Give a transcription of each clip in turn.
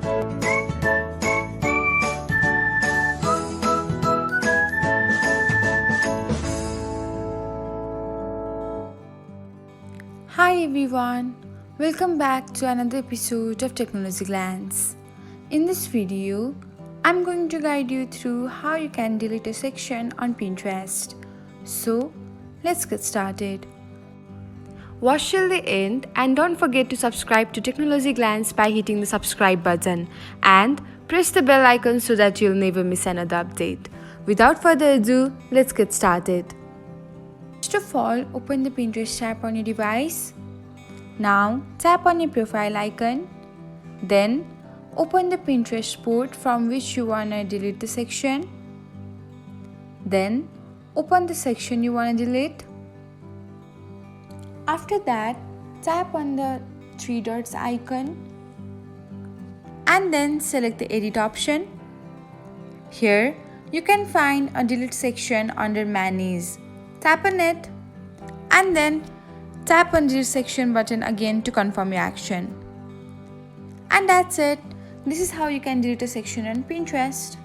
Hi everyone, welcome back to another episode of Technologyglance. In this video, I'm going to guide you through how you can delete a section on Pinterest. So, let's get started. Watch till the end and don't forget to subscribe to Technologyglance by hitting the subscribe button and press the bell icon so that you'll never miss another update. Without further ado, let's get started. First of all, open the Pinterest tab on your device. Now, tap on your profile icon. Then, open the Pinterest board from which you want to delete the section. Then, open the section you want to delete. After that, tap on the three dots icon and then select the edit option. Here, you can find a delete section under Manage. Tap on it and then tap on the section button again to confirm your action. And that's it. This is how you can delete a section on Pinterest.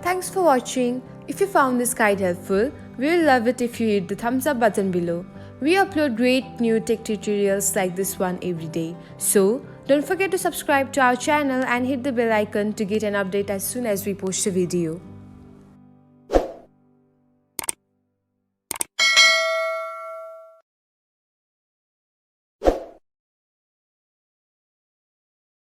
Thanks for watching. If you found this guide helpful, we will love it if you hit the thumbs up button below. We upload great new tech tutorials like this one every day. So don't forget to subscribe to our channel and hit the bell icon to get an update as soon as we post a video.